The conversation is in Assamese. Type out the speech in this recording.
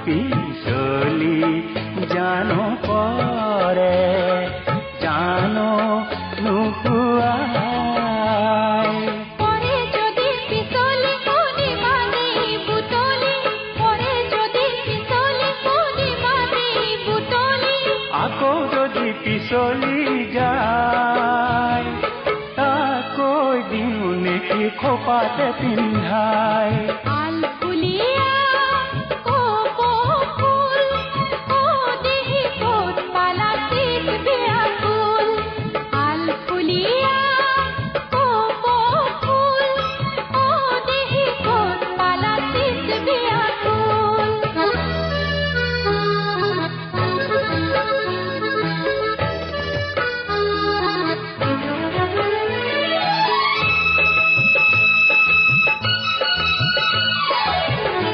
পিছলি জানো পৰে জানো নোহোৱাই পৰে যদি পিছলি কোনি মানি বুটলি পৰে যদি পিছলি কোনি মানি বুটলি আকৌ যদি পিছলি যায় আকৌ দিওঁ নেকি খোপাতে পিন্ধাই